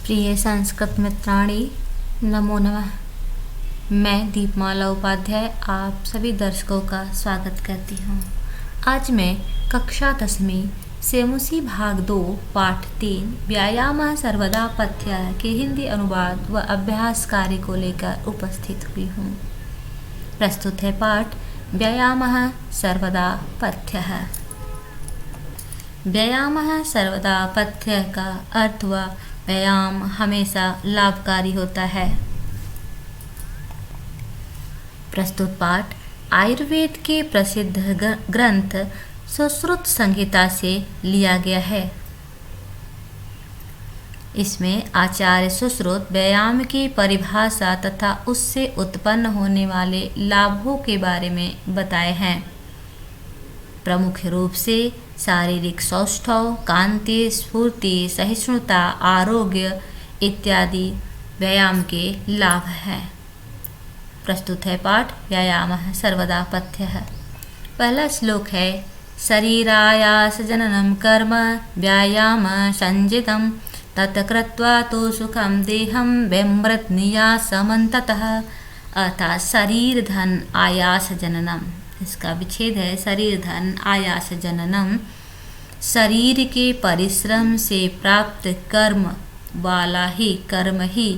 प्रिय संस्कृत मित्राणी, नमो नमः। मैं दीपमाला उपाध्याय आप सभी दर्शकों का स्वागत करती हूँ। आज मैं कक्षा 10वीं सेमुसी भाग 2 पाठ 3 व्यायाम सर्वदा पथ्य के हिंदी अनुवाद व अभ्यास कार्य को लेकर उपस्थित हुई हूँ। प्रस्तुत है पाठ व्यायाम सर्वदा पथ्य। व्यायाम सर्वदा पथ्य का अर्थ व व्यायाम हमेशा लाभकारी होता है। प्रस्तुत पाठ आयुर्वेद के प्रसिद्ध ग्रंथ सुश्रुत संहिता से लिया गया है। इसमें आचार्य सुश्रुत व्यायाम की परिभाषा तथा उससे उत्पन्न होने वाले लाभों के बारे में बताए हैं। प्रमुख रूप से शारीरिक सौष्ठव, कांति, स्फूर्ति, सहिष्णुता, आरोग्य इत्यादि व्यायाम के लाभ हैं। प्रस्तुत है पाठ व्यायाम सर्वदा पथ्य। पहला श्लोक है शरीरायास जननम कर्म व्यायाम संजितम तत्कृत्वा तो सुखम देहम व्यमृतनियासमन्ततः। अर्थात शरीर धन आयास जननम, इसका विच्छेद है शरीर धन आयास जननम। शरीर के परिश्रम से प्राप्त कर्म वाला ही कर्म ही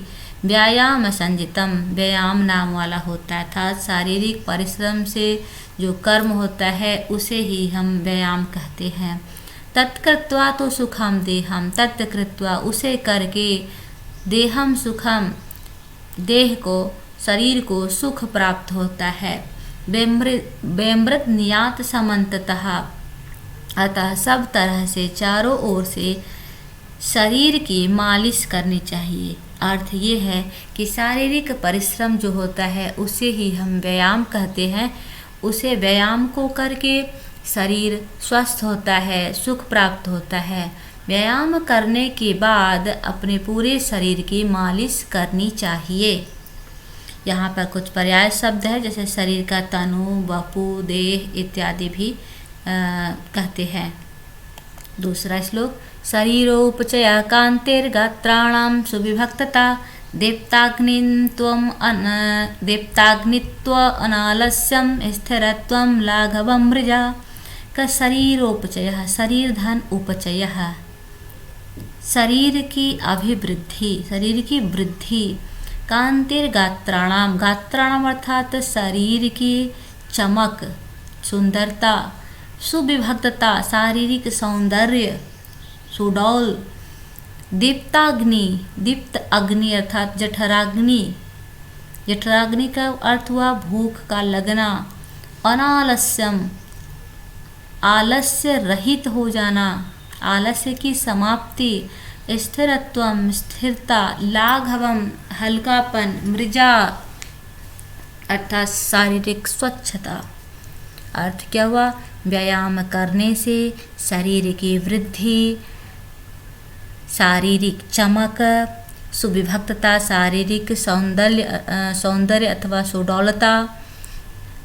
व्यायाम संजितम व्यायाम नाम वाला होता है। अर्थात शारीरिक परिश्रम से जो कर्म होता है उसे ही हम व्यायाम कहते हैं। तत्कृत्वा तो सुखम देहम, तत्कृत्वा उसे करके देहम सुखम देह को शरीर को सुख प्राप्त होता है। व्यमृत नियात समन्ततः, अतः सब तरह से चारों ओर से शरीर की मालिश करनी चाहिए। अर्थ ये है कि शारीरिक परिश्रम जो होता है उसे ही हम व्यायाम कहते हैं। उसे व्यायाम को करके शरीर स्वस्थ होता है, सुख प्राप्त होता है। व्यायाम करने के बाद अपने पूरे शरीर की मालिश करनी चाहिए। यहाँ पर कुछ पर्याय शब्द है, जैसे शरीर का तनु, वपु, देह इत्यादि भी कहते हैं। दूसरा श्लोक शरीरोपचय कांतिर्गात्राणां सुविभक्तता दीप्ताग्नित्व अनालस्यम स्थिरत्वं लाघवं मृजा। का शरीरोपचय, शरीर धन उपचय, शरीर की अभिवृद्धि, शरीर की वृद्धि। कांतिर्गात्राणाम, गात्राणाम अर्थात शरीर की चमक, सुंदरता। सुविभक्तता, शारीरिक सौंदर्य, सुडौल। दीप्ताग्नि, दीप्त अग्नि अर्थात जठराग्नि, जठराग्नि का अर्थ हुआ भूख का लगना। अनालस्यम, आलस्य रहित हो जाना, आलस्य की समाप्ति। स्थिरत्वम, स्थिरता। लाघवम, हल्कापन। मृजा अर्थात शारीरिक स्वच्छता। अर्थ क्या हुआ? व्यायाम करने से शरीर की वृद्धि, शारीरिक चमक, सुविभक्तता शारीरिक सौंदर्य अथवा सुडौलता,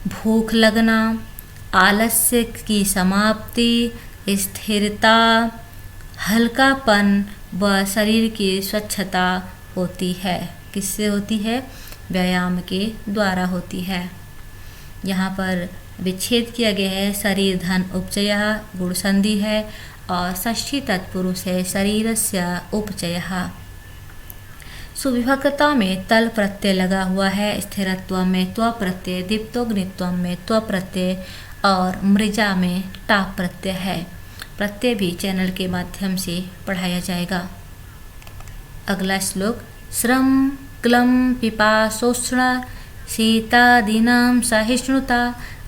भूख लगना, आलस्य की समाप्ति, स्थिरता, हल्कापन व शरीर की स्वच्छता होती है। किससे होती है? व्यायाम के द्वारा होती है। यहाँ पर विच्छेद किया गया है शरीर धन उपचय, गुण संधि है और षष्ठी तत्पुरुष है शरीरस्य उपचय। सुविभक्तता में तल प्रत्यय लगा हुआ है, स्थिरत्व में त्व प्रत्यय, दीप्तोग्नित्व में त्व प्रत्यय और मृजा में टा प्रत्यय है। प्रत्यय भी चैनल के माध्यम से पढ़ाया जाएगा। अगला श्लोक श्रम क्लम पिपासोष्ण शीतादीनां सहिष्णुता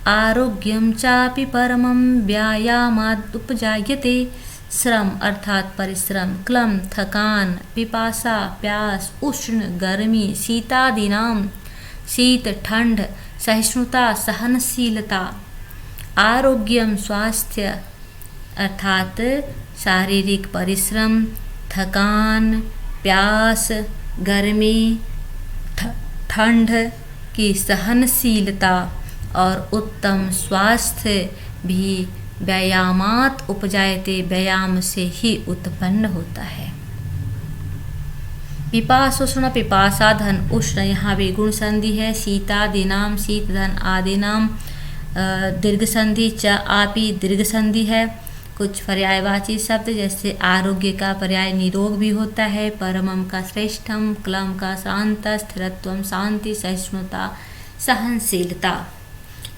आरोग्यम चापि परमं व्यायामाद् उपजायते। श्रम अर्थात परिश्रम, क्लम थकान, पिपासा प्यास, उष्ण गर्मी, शीतादीनां शीत ठंड, सहिष्णुता सहनशीलता, आरोग्यम स्वास्थ्य अर्थात शारीरिक परिश्रम, थकान, प्यास, गर्मी, ठंड की सहनशीलता और उत्तम स्वास्थ्य भी व्यायामात उपजायते, व्यायाम से ही उत्पन्न होता है। पिपासुष्ण पिपासा धन उष्ण, यहाँ भी गुण संधि है। शीतादिनाम शीत धन आदिनाम दीर्घ संधि, च आपी दीर्घ संधि है। कुछ पर्यायवाची शब्द जैसे आरोग्य का पर्याय निरोग भी होता है, परमम का श्रेष्ठम, क्लम का शांत, स्थिरत्वम शांति, सहिष्णुता सहनशीलता।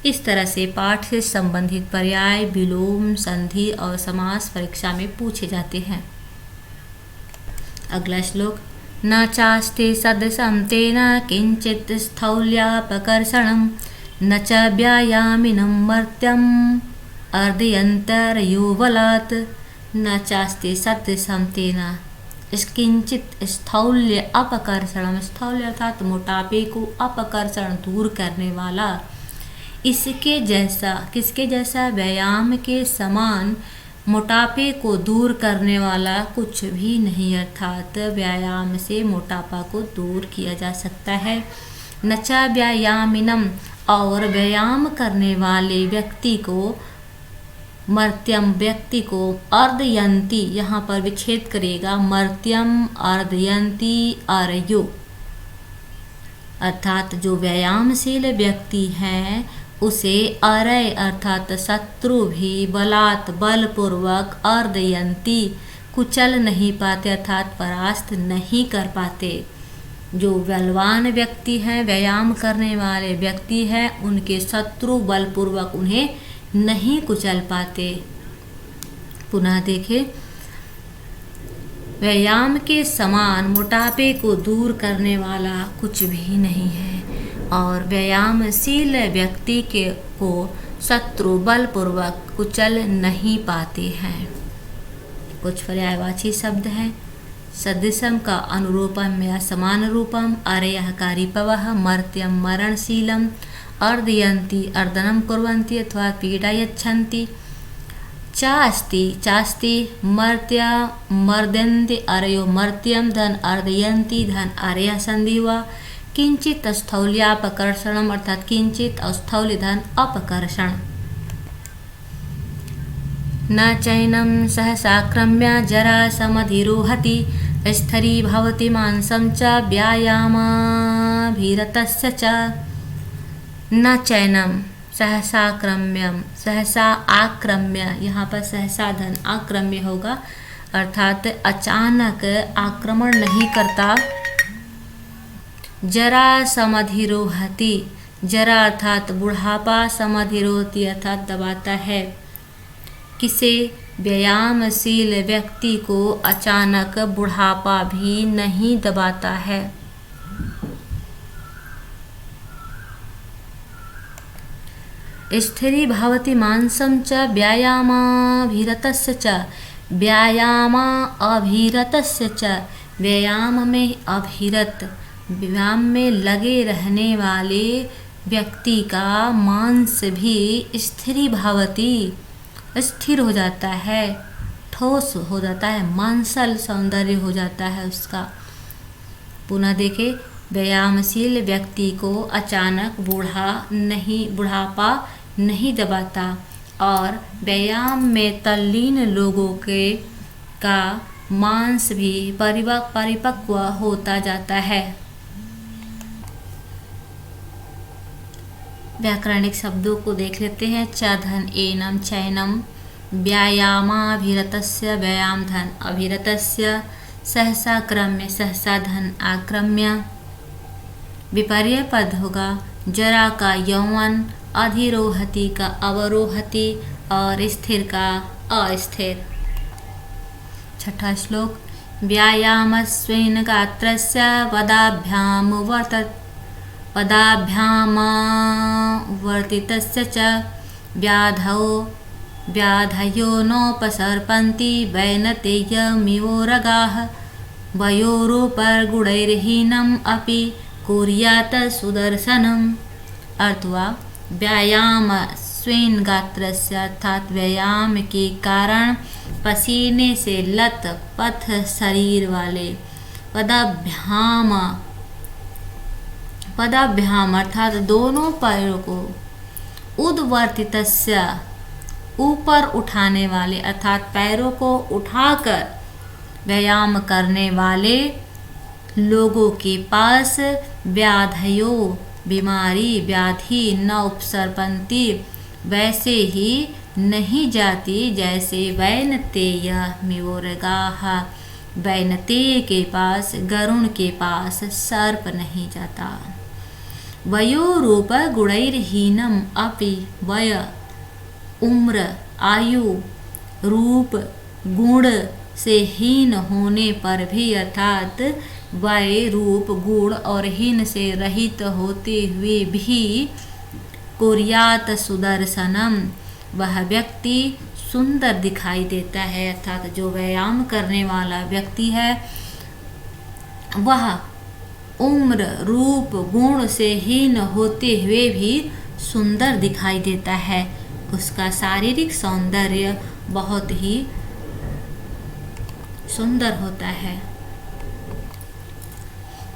इस तरह से पाठ से संबंधित पर्याय, विलोम, संधि और समास परीक्षा में पूछे जाते हैं। अगला श्लोक, न चास्ति सदृशं तेन किंचित् स्थौल्यापकर्षणं, न च व्यायामिनं मर्त्यम् अर्धयन्तरयो बलात्। न चास्ति सदृशं तेन किंचित स्थौल्य अपकर्षणम, स्थौल्य अर्थात मोटापे को अपकर्षण दूर करने वाला, इसके जैसा, किसके जैसा, व्यायाम के समान मोटापे को दूर करने वाला कुछ भी नहीं, अर्थात व्यायाम से मोटापा को दूर किया जा सकता है। नचा व्यायामिनम, और व्यायाम करने वाले व्यक्ति को, मर्त्यम व्यक्ति को, अर्धयंती यहाँ पर विच्छेद करेगा, मर्त्यम अर्धयंती अर्यो, अर्थात जो व्यायामशील व्यक्ति है उसे अरय अर्थात शत्रु भी बलात् बलपूर्वक, अर्धयंती कुचल नहीं पाते अर्थात परास्त नहीं कर पाते। जो बलवान व्यक्ति हैं, व्यायाम करने वाले व्यक्ति हैं, उनके शत्रु बलपूर्वक उन्हें नहीं कुचल पाते। पुनः देखें, व्यायाम के समान मोटापे को दूर करने वाला कुछ भी नहीं है, और व्यायामशील व्यक्ति को शत्रु बलपूर्वक कुचल नहीं पाते हैं। कुछ पर्यायवाची शब्द हैं। सदृशम का अनुरूपम या समान रूपम, अरयः का रिपवः, मर्त्यम मरणशीलम, अर्धयन्ति अर्दनं कुर्वन्ति अथवा पीडा यच्छन्ति। चास्ति चास्ति मर्त्य मर्दन्ति अरयो, मर्त्यम धन अर्धयन्ति धन अरयः संधि हुआ। किंचित स्थौल्यापकर्षणम अर्थात किंचित स्थौल्य धन अपकर्षण। न चैनं सहसाक्रम्य जरा समधिरोहति, स्थरी भवति मांसं च व्यायामाभिरतस्य च। न चैनं सहसाक्रम्यम, सहसा आक्रम्य, यहाँ पर सहसा धन आक्रम्य होगा, अर्थात अचानक आक्रमण नहीं करता। जरा समधिरोहति, जरा अर्थात बुढ़ापा, समधिरोहति अर्थात दबाता है। किसे, व्यायामशील व्यक्ति को अचानक बुढ़ापा भी नहीं दबाता है। स्थिरी भवति मांसं च व्यायामाभिरतस्य च, व्यायामाभिरतस्य च, व्यायाम में अभिरत, व्यायाम में लगे रहने वाले व्यक्ति का मांस भी स्थिरी भवति स्थिर हो जाता है, ठोस हो जाता है, मांसल सौंदर्य हो जाता है उसका। पुनः देखें, व्यायामशील व्यक्ति को अचानक बुढ़ापा नहीं दबाता, और व्यायाम में तल्लीन लोगों का मांस भी परिपक्व होता जाता है। व्याकरणिक शब्दों को देख लेते हैं। च धन एनम चैनम, व्यायामाभिरतस्य व्यायाम धन अभिरतस्य, सहसा क्रम्य सहसा धन आक्रम्य। विपर्य पद होगा, जरा का यौवन, अधिरोहति का अवरोहति और स्थिर का अस्थिर। छठा श्लोक, व्यायामस्वेन गात्रस्य पदाभ्यामवर्तितस्य च, व्याधयो नोपसर्पन्ति वैनतेयमिवोरगाः, वयोरुपगुणैर्हीनम् अपि कुर्यात् सुदर्शनम्। अर्थवा व्यायाम स्वेन गात्रस्य अर्थात व्यायाम के कारण पसीने से लत पथ शरीर वाले, पदाभ्याम अर्थात दोनों पैरों को, उद्वर्तितस्य ऊपर उठाने वाले अर्थात पैरों को उठाकर व्यायाम करने वाले, लोगों के पास व्याधयो बीमारी व्याधि न उपसर्पन्ति वैसे ही नहीं जाती जैसे वैनतेय मिवोरगाः वैनतेय के पास गरुण के पास सर्प नहीं जाता। वयोरूप गुणैर्हीनम अपि वय उम्र आयु रूप गुण से हीन होने पर भी अर्थात वय रूप गुण और हीन से रहित होते हुए भी कुर्यात सुदर्शनम वह व्यक्ति सुंदर दिखाई देता है। अर्थात जो व्यायाम करने वाला व्यक्ति है वह उम्र रूप गुण से हीन होते हुए भी सुंदर दिखाई देता है। उसका शारीरिक सौंदर्य बहुत ही सुंदर होता है।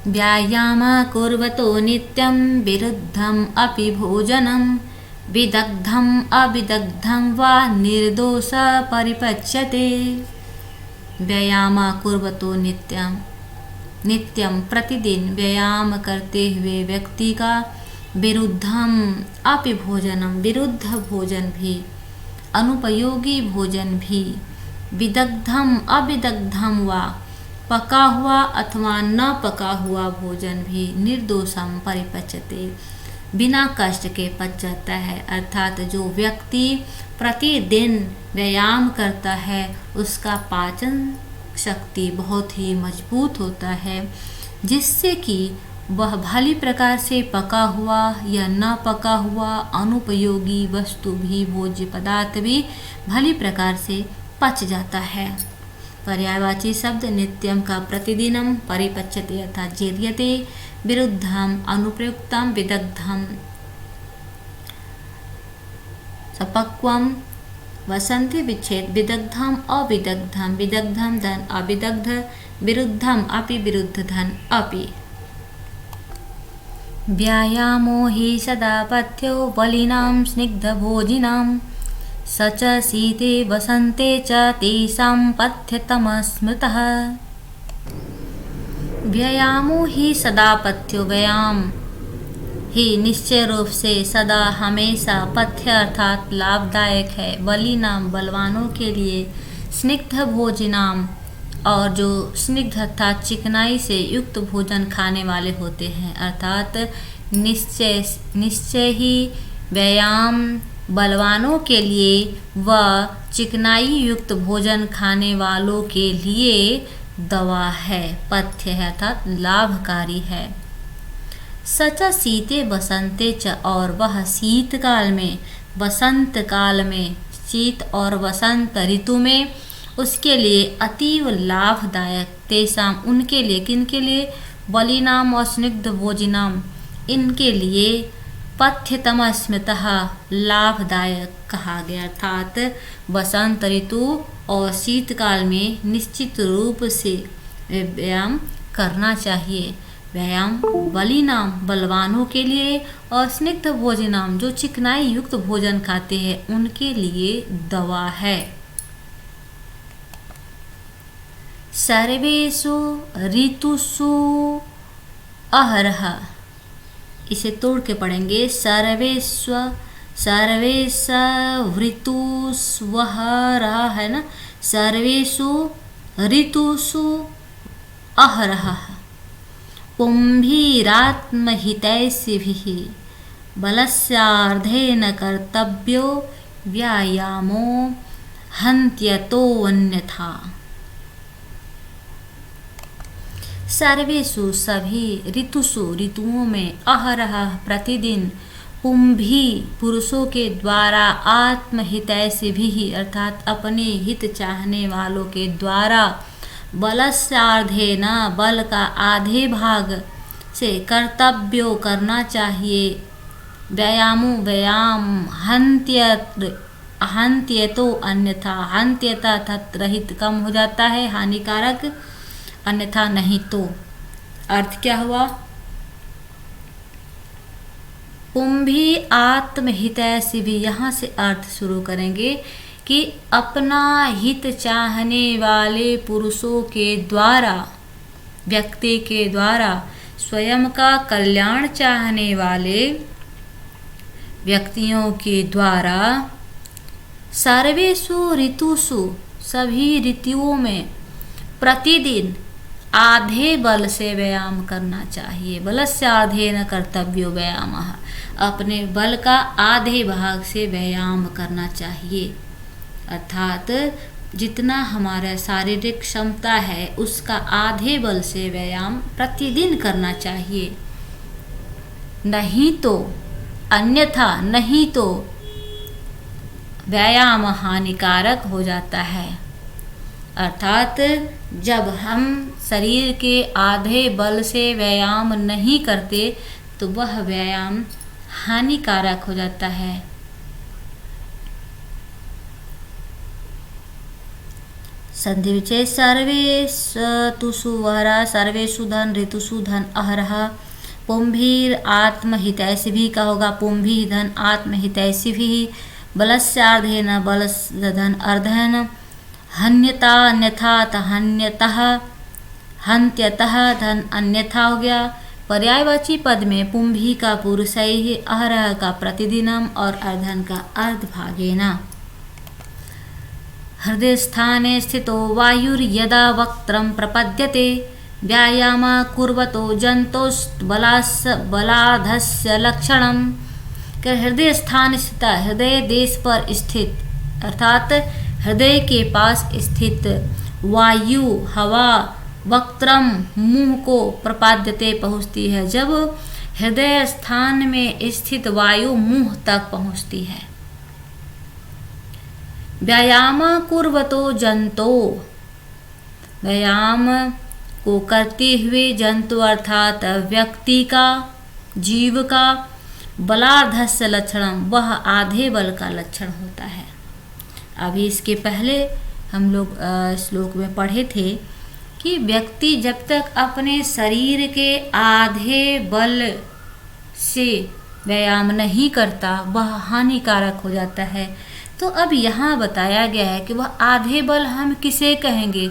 व्यायाम कुर्वतो नित्यं विरुद्धम अपि भोजनम विदग्धम अविदग्धम वा निर्दोष परिपच्यते। व्यायाम कुर्वतो नित्यम नित्यम प्रतिदिन व्यायाम करते हुए व्यक्ति का विरुद्धम अपि भोजनम विरुद्ध भोजन भी अनुपयोगी भोजन भी विदग्धम अविदग्धम वा पका हुआ अथवा न पका हुआ भोजन भी निर्दोषम परिपच्यते बिना कष्ट के पच जाता है। अर्थात जो व्यक्ति प्रतिदिन व्यायाम करता है उसका पाचन शक्ति बहुत ही मजबूत होता है जिससे कि वह भली प्रकार से पका हुआ या न पका हुआ अनुपयोगी वस्तु भी भोज्य पदार्थ भी भली प्रकार से पच जाता है। पर्यायवाची शब्द नित्यम का प्रतिदिनम परिपच्यते अर्थात जीर्यते विरुद्धम अनुप्रयुक्तम विदग्धम सपक्वम वसंति विच्छेद विदग्धम अविदग्धम विदग्धम धन अविदग्ध विरुद्धम अपि विरुद्ध धन अपि। व्यायामो हि सदा पथ्यो बलिनां स्निग्धभोजिनां स च शीते वसन्ते च तेषां पथ्यतमः स्मृतः। व्यायामो ही सदा पथ्यो व्यायाम ही निश्चय रूप से सदा हमेशा पथ्य अर्थात लाभदायक है। बलि नाम बलवानों के लिए स्निग्ध भोजनाम और जो स्निग्ध अर्थात चिकनाई से युक्त भोजन खाने वाले होते हैं। अर्थात निश्चय ही व्यायाम बलवानों के लिए व चिकनाई युक्त भोजन खाने वालों के लिए दवा है पथ्य है अर्थात लाभकारी है। सच शीते बसंते च और वह शीतकाल में वसंत काल में शीत और वसंत ऋतु में उसके लिए अतीव लाभदायक तेषाम उनके लिए किनके लिए बलिनाम और स्निग्ध भोजनाम इनके लिए पथ्यतम स्मृतः लाभदायक कहा गया। अर्थात वसंत ऋतु और शीतकाल में निश्चित रूप से व्यायाम करना चाहिए। व्यायाम बलिनाम बलवानों के लिए और स्निग्ध भोजनाम जो चिकनाई युक्त भोजन खाते हैं उनके लिए दवा है। सर्वेषु ऋतुषु अहरः इसे तोड़ के पढ़ेंगे। सर्वेषु ऋतुष्वहरः है ना। सर्वेषु ऋतुषु अहरः पुंभिरात्महितैषिभिः बलस्यार्धेन कर्तव्यो व्यायामो हन्त्यतोऽन्यथा। सर्वेषु सभी ऋतुषु ऋतुओं में अहरह प्रतिदिन पुंभी पुरुषों के द्वारा आत्महितैषिभिः अर्थात अपने हित चाहने वालों के द्वारा बलस्यार्धेन बल का आधे भाग से कर्तव्यो करना चाहिए। व्यायामो व्यायाम हन्त्यतो अन्यथा हन्त्यता अर्थात रहित कम हो जाता है हानिकारक अन्यथा नहीं तो। अर्थ क्या हुआ? पुंभी आत्महितैषिभिः यहाँ से अर्थ शुरू करेंगे कि अपना हित चाहने वाले पुरुषों के द्वारा व्यक्ति के द्वारा स्वयं का कल्याण चाहने वाले व्यक्तियों के द्वारा सर्वेषु ऋतुषु सभी ऋतुओं में प्रतिदिन आधे बल से व्यायाम करना चाहिए। बलस्य आधेन कर्तव्यो व्यायामः, अपने बल का आधे भाग से व्यायाम करना चाहिए। अर्थात जितना हमारा शारीरिक क्षमता है उसका आधे बल से व्यायाम प्रतिदिन करना चाहिए। नहीं तो व्यायाम हानिकारक हो जाता है। अर्थात जब हम शरीर के आधे बल से व्यायाम नहीं करते तो वह व्यायाम हानिकारक हो जाता है। संधि विच्छेद सर्वेषु वहरा सर्वेषु धन ऋतुषु धन अहरः पुंभीर आत्महितैषिभिः का होगा पुंभी धन आत्महितैषिभिः बलस्यार्धेन बलधन अर्धेन हन्यता अन्यथा हन्त्यतः धन अन्यथा हो गया। पर्यायवाची पद में पुंभी का पुरुषैः अहरः का प्रतिदिनम और अर्धन का अर्धभागेन। हृदय स्थाने स्थितो वायुर्यदा वक्त्रं प्रपद्यते व्यायाम कुर्वतो जन्तोस्तबलाधस्य लक्षणम। हृदय स्थान स्थित, हृदय देश पर स्थित अर्थात हृदय के पास स्थित वायु हवा वक्त्रम मुंह को प्रपाद्यते पहुँचती है। जब हृदय स्थान में स्थित वायु मुंह तक पहुँचती है। व्यायाम कुर्वतो जंतो, व्यायाम को करते हुए जंतु अर्थात व्यक्ति का जीव का बलार्धस्य लक्षणम, वह आधे बल का लक्षण होता है। अभी इसके पहले हम लोग श्लोक में पढ़े थे कि व्यक्ति जब तक अपने शरीर के आधे बल से व्यायाम नहीं करता वह हानिकारक हो जाता है। तो अब यहाँ बताया गया है कि वह आधे बल हम किसे कहेंगे।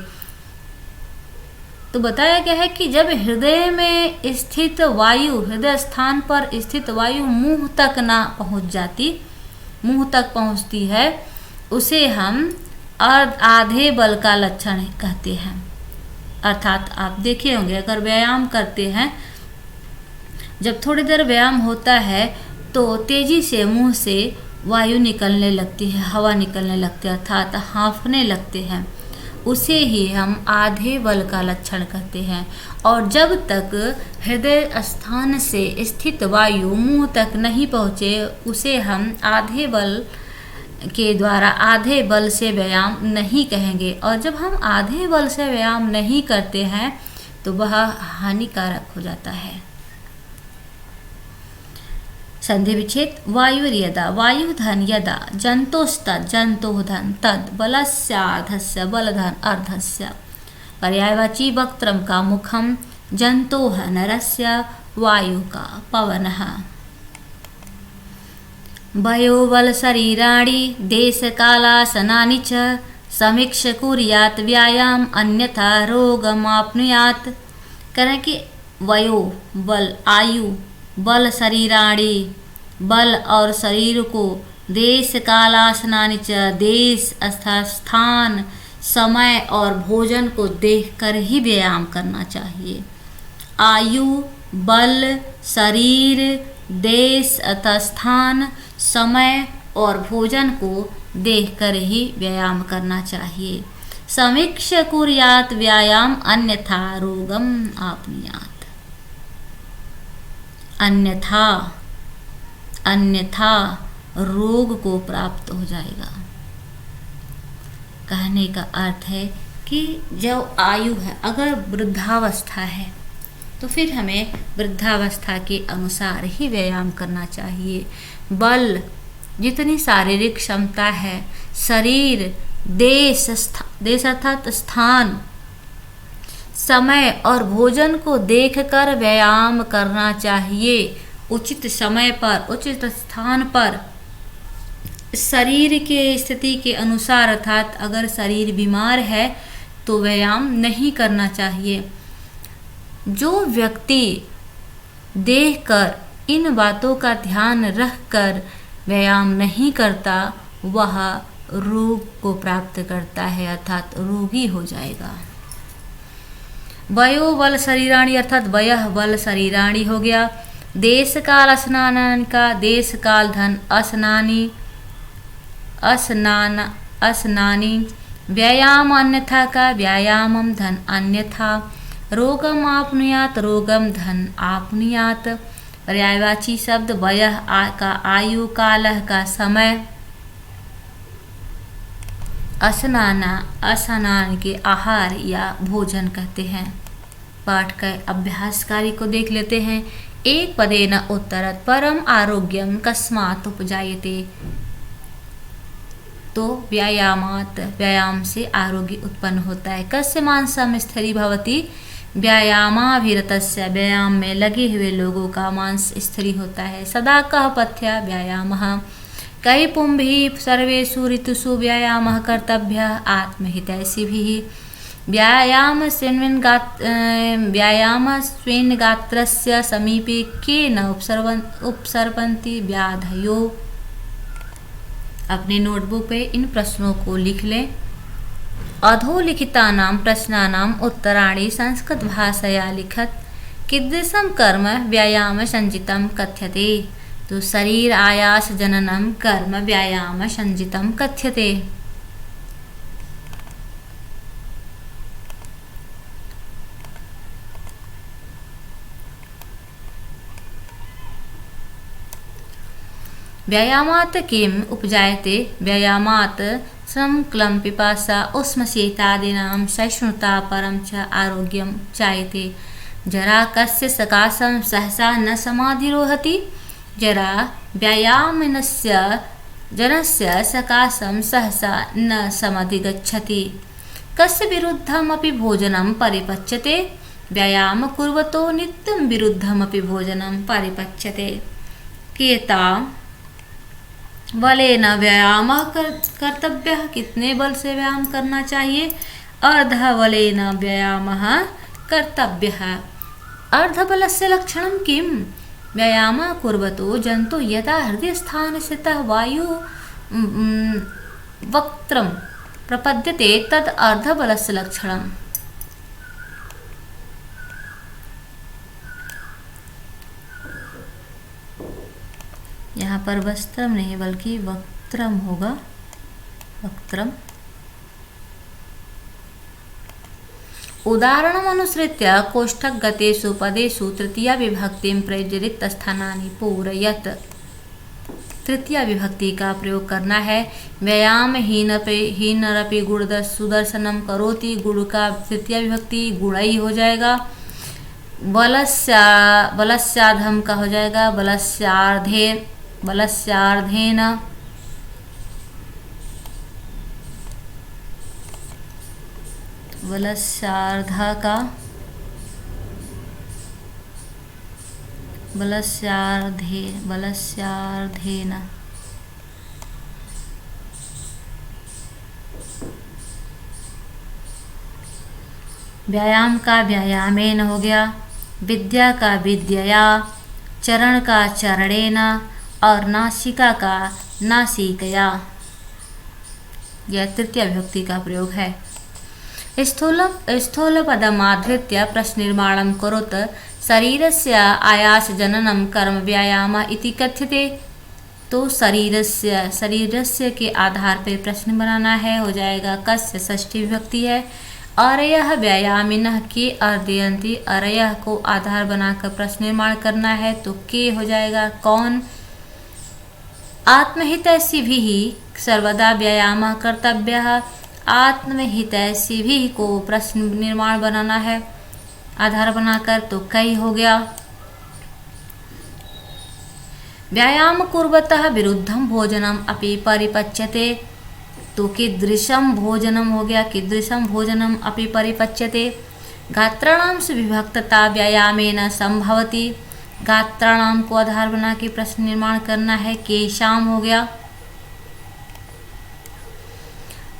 तो बताया गया है कि जब हृदय में स्थित वायु, हृदय स्थान पर स्थित वायु मुंह तक ना पहुँच जाती, मुंह तक पहुँचती है, उसे हम आधे बल का लक्षण कहते हैं। अर्थात आप देखे होंगे अगर व्यायाम करते हैं, जब थोड़ी देर व्यायाम होता है तो तेजी से मुंह से वायु निकलने लगती है, हवा निकलने लगती है, अर्थात हाँफने लगते हैं, उसे ही हम आधे बल का लक्षण कहते हैं। और जब तक हृदय स्थान से स्थित वायु मुंह तक नहीं पहुँचे उसे हम आधे बल के द्वारा आधे बल से व्यायाम नहीं कहेंगे। और जब हम आधे बल से व्यायाम नहीं करते हैं तो वह हानिकारक हो जाता है। संधि विच्छेद वायुर्यदा वायुधन यदा जंतोस्तद जंतोधन तद बलस्यार्धस्य बलधन अर्धस्य। पर्यायवाची वक्त्रम का मुखम जंतोह नरस्य वायु का पवनः। वयोबल शरीराणि देशकालासनानि च समीक्ष कुर्यात् व्यायाम अन्यथा रोगमाप्नुयात्। करें कि वयो बल आयु बल शरीराणि बल और शरीर को देश कालासनानि च देश अर्थात स्थान समय और भोजन को देखकर ही व्यायाम करना चाहिए। आयु बल शरीर देश अर्थात स्थान समय और भोजन को देखकर ही व्यायाम करना चाहिए। समीक्ष कुर्यात् व्यायाम अन्यथा रोगम आपनुयात्। अन्यथा रोग को प्राप्त हो जाएगा। कहने का अर्थ है कि जो आयु है अगर वृद्धावस्था है तो फिर हमें वृद्धावस्था के अनुसार ही व्यायाम करना चाहिए। बल जितनी शारीरिक क्षमता है शरीर देश अर्थात स्थान समय और भोजन को देखकर व्यायाम करना चाहिए। उचित समय पर उचित स्थान पर शरीर के स्थिति के अनुसार अर्थात अगर शरीर बीमार है तो व्यायाम नहीं करना चाहिए। जो व्यक्ति देखकर इन बातों का ध्यान रखकर व्यायाम नहीं करता वह रोग को प्राप्त करता है अर्थात रोगी हो जाएगा। वयो बल शरीराणी अर्थात वयः बल शरीराणी हो गया। देश काल स्नान का देश काल धन अस्नानी अस्नानी व्यायाम अन्यथा का व्यायामम धन अन्यथा। रोगम आपनुयात रोगम धन आपनुयात। पर्यायवाची शब्द वयः का आयु कालः का समय। स्नान के आहार या भोजन कहते हैं। पाठ का अभ्यास कार्य को देख लेते हैं। एक पदेन उत्तरत परम आरोग्यम कस्मात् उपजायते। तो व्यायामात व्यायाम से आरोग्य उत्पन्न होता है। कस्य मांसम स्थिरी भवति व्यायामाभिरतस्य व्यायाम में लगे हुए लोगों का मांस स्थिर होता है। सदा कः पथ्य व्यायामः कई पुंभिः सर्वेषु ऋतुषु व्यायामः कर्तव्यः आत्महितैषिभिः। व्यायामस्मिन् गात्रस्य समीपे केन उपसर्पन्ति व्याधयो। अपने नोटबुक पे इन प्रश्नों को लिख लें। अधोलिखितानां प्रश्नानां उत्तराणि संस्कृत भाषया लिखत। कीदृशं कर्म व्यायाम संजितं कथ्यते। तो शरीर आयास जननम कर्म व्यायाम संजितं कथ्यते। व्यायामात् किम् उपजायते। व्यायामात् श्रम क्लं पिपासा उष्मशीतादीनां सहिष्णुता परं च आरोग्यं जायते। जरा कस्य सकाशं सहसा न समाधिरोहति। जरा व्यायामिनस्य जनस्य सकाशं सहसा न समधिगच्छति। कस्य विरुद्धमपि भोजनं परिपच्यते। व्यायाम कुर्वतो नित्यं विरुद्धमपि भोजनं परिपच्यते। केता बलेन व्यायाम कर्तव्यः। कितने बल से व्यायाम करना चाहिए। अर्ध बलेन व्यायाम कर्तव्यः। अर्धबलस्य लक्षणं किम्। व्यायाम कुर्वतो जन्तु यदा हृदयस्थाने स्थितः वायु वक्त्रं प्रपद्यते तद अर्धबलस्य लक्षणम्। यहाँ पर वस्त्रम नहीं बल्कि वक्त्रम होगा। वक्त्रम। उदाहरणम् अनुसृत्य कोष्ठक गतेषु पदेषु तृतीया विभक्तिं प्रयुज्य रिक्त स्थानानि पूरयत। तृतीया विभक्ति का प्रयोग करना है। व्यायाम हीनरपि गुण सुदर्शनम करोति। गुण का तृतीया विभक्ति गुणई हो जाएगा। बलस्याधम का हो जाएगा बलस्यार्धेन। बलस्यार्धा का बलस्यार्धेन। व्यायाम का व्यायामेन हो गया। विद्या का विद्यया। चरण का चरणेन और नासिका का नासिकया। यह तृतीय विभक्ति का प्रयोग है। स्थूलपदमाधृत्य प्रश्ननिर्माणं करोत। शरीरस्य आयासजननं कर्म व्यायाम इति कथ्यते। तो शरीरस्य के आधार पर प्रश्न बनाना है। हो जाएगा कस्य षष्ठी विभक्ति है। अरयः व्यायामिनः के अर्दयन्ति। अरयः को आधार बनाकर प्रश्न निर्माण करना है तो के हो जाएगा कौन। आत्महितैषिभिः सर्वदा व्यायामः कर्तव्यः। आत्महितैषिभिः को प्रश्न निर्माण बनाना है आधार बनाकर तो कई हो गया। व्यायाम कुर्वतः विरुद्धं भोजनम अपि परिपच्यते। तो कीदृशं भोजनम हो गया। कीदृशं भोजनम अपि परिपच्यते। गात्राणां से विभक्तता व्यायामेन संभवति। गात्राणां को आधार बना के प्रश्न निर्माण करना है। केशाम हो गया।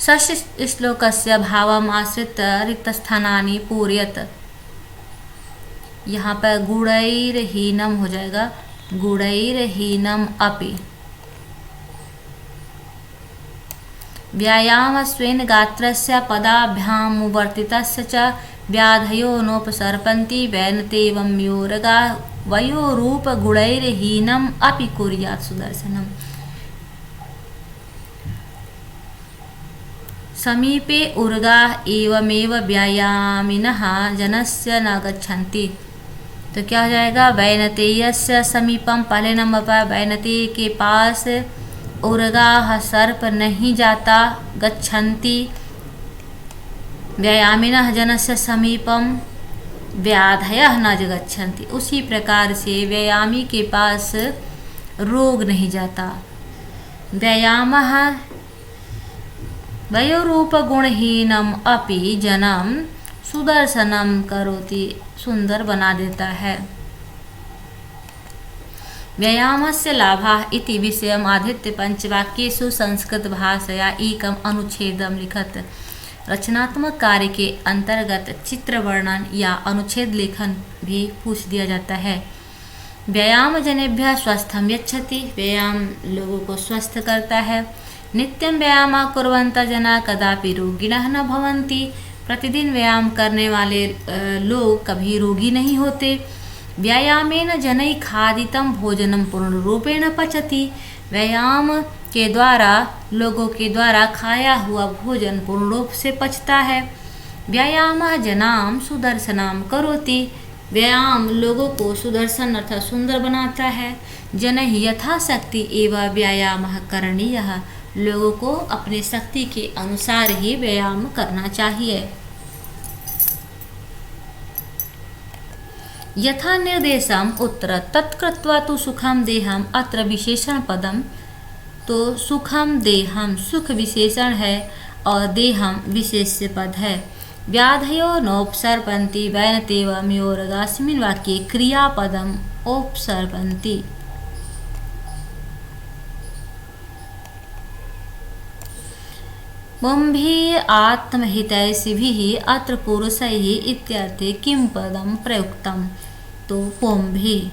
षष्ठ श्लोकस्य भावम् आश्रित्य रिक्तस्थानानि पूरयत। यहाँ पर गुणैरहीनम हो जाएगा, गुणैरहीनम अपि। व्यायामस्वेन गात्रस्य पदाभ्यामुवर्तितस्य च व्याधयो नोपसर्पन्ति वैनतेवं योरगा वयोरूपगुणैर्हीनम् अपि कुर्यात् सुदर्शनम्। समीपे उर्गाः एवमेव व्यायामिनः जनस्य न गच्छन्ति। तो क्या हो जाएगा, वैनतेयस्य समीपम, पहले नंबर पर वैनतेय के पास उर्गाः सर्प नहीं जाता, गच्छन्ति व्यायामिनः जनस्य समीपम व्याधयः न गच्छन्ति। उसी प्रकार से व्यायामी के पास रोग नहीं जाता। व्यायामः वयोरूपगुणहीनम अपि जनम सुदर्शनम करोति, सुंदर बना देता है। व्यायामस्य लाभाः इति विषयम् आधृत्य पंचवाक्येषु संस्कृत भाषया एकम अनुच्छेदम लिखत। रचनात्मक कार्य के अंतर्गत चित्र वर्णन या अनुच्छेद लेखन भी पूछ दिया जाता है। व्यायाम जनेभ्यः स्वस्थं यच्छति, व्यायाम लोगों को स्वस्थ करता है। नित्यं व्यायाम कुर्वन्तः जनाः कदापि रोगिणः न भवन्ति, प्रतिदिन व्यायाम करने वाले लोग कभी रोगी नहीं होते। व्यायामेन जनैः खादितं भोजनं पूर्णरूपेण पचति, व्यायाम के द्वारा लोगों के द्वारा खाया हुआ भोजन पूर्ण रूप से पचता है। व्यायामः जनां सुदर्शनां करोति, व्यायाम लोगों को सुदर्शन अर्थात सुंदर बनाता है। जनैः यथाशक्ति एवं व्यायामः करणीयः, लोगों को अपने शक्ति के अनुसार ही व्यायाम करना चाहिए। यथा निर्देशम उत्तर तत्कृत्वा तो सुखम देहम, अत्र विशेषण पदम। तो सुखम देहम सुख विशेषण है और देहम विशेष्य पद है। व्याधयो नोपसर्पन्ति वैनतेवं योरगास्मिन् वाक्ये क्रियापदम उपसर्पन्ति। पुंभिः आत्महितैषिभिः अत्र पुरुषैः इत्यर्थे किं पदं प्रयुक्तम्। तो पुंभिः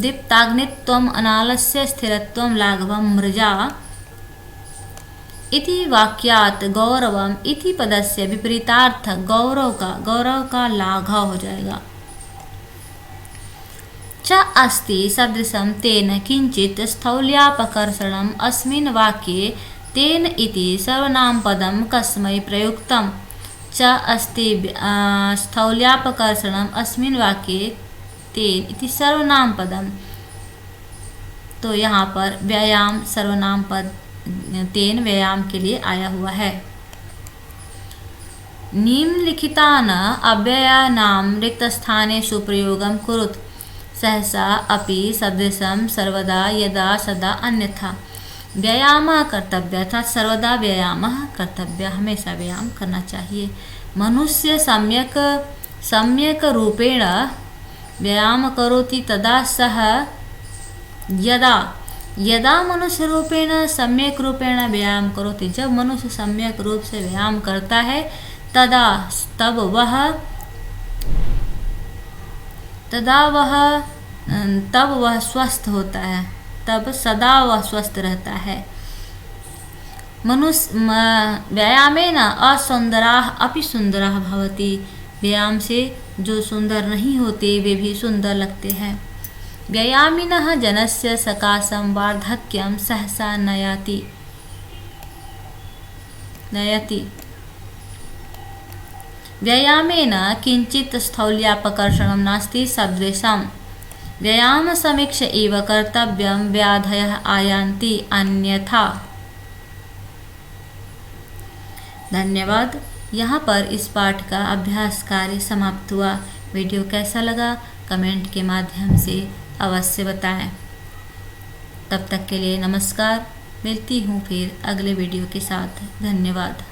दीप्ताग्नित्वम् अनालस्य स्थिरत्वं लाघवं मृजा इति वाक्यात् गौरवम् इति पदस्य विपरीतार्थ गौरव का लाघव हो जाएगा। च अस्ति सदृशं तेन किंचित् स्थौल्यापकर्षणम् अस्मिन् वाक्ये तेन इति सर्वनामपदं कस्मै प्रयुक्तम्। च अस्ति स्थौल्यापकर्षणम् अस्मिन् वाक्ये तेन इति सर्वनामपदम्। तो यहाँ पर व्यायाम सर्वनाम पद तेन व्यायाम के लिए आया हुआ है। निम्नलिखितान् अव्ययानां रिक्तस्थानेषु प्रयोगं कुरुत, सहसा अपि सदृशं सर्वदा यदा सदा अन्यथा। व्यायामः कर्तव्य था, सर्वदा व्यायामः कर्तव्य, हमेशा व्यायाम करना चाहिए। मनुष्य सम्यक रूपेण व्यायाम करोति तदा सह यदा मनुष्य रूपेण सम्यक रूपेण व्यायाम करोति, जब मनुष्य सम्यक रूप से व्यायाम करता है तब वह स्वस्थ होता है, तब सदा वह स्वस्थ रहता है। मनुष्य व्यायामेन असुंदराः अपि सुंदराः भवति, व्यायाम से जो सुंदर नहीं होते वे भी सुंदर लगते हैं। व्यायामिनः जनस्य सकाशं वार्धक्यं सहसा नयति। व्यायामेन किंचित् स्थौल्यापकर्षणं नास्ति सदृशम्। व्यायाम समीक्ष एव कर्तव्यं, व्याधयः आयान्ति अन्यथा। धन्यवाद। यहाँ पर इस पाठ का अभ्यास कार्य समाप्त हुआ। वीडियो कैसा लगा कमेंट के माध्यम से अवश्य बताएं। तब तक के लिए नमस्कार। मिलती हूँ फिर अगले वीडियो के साथ। धन्यवाद।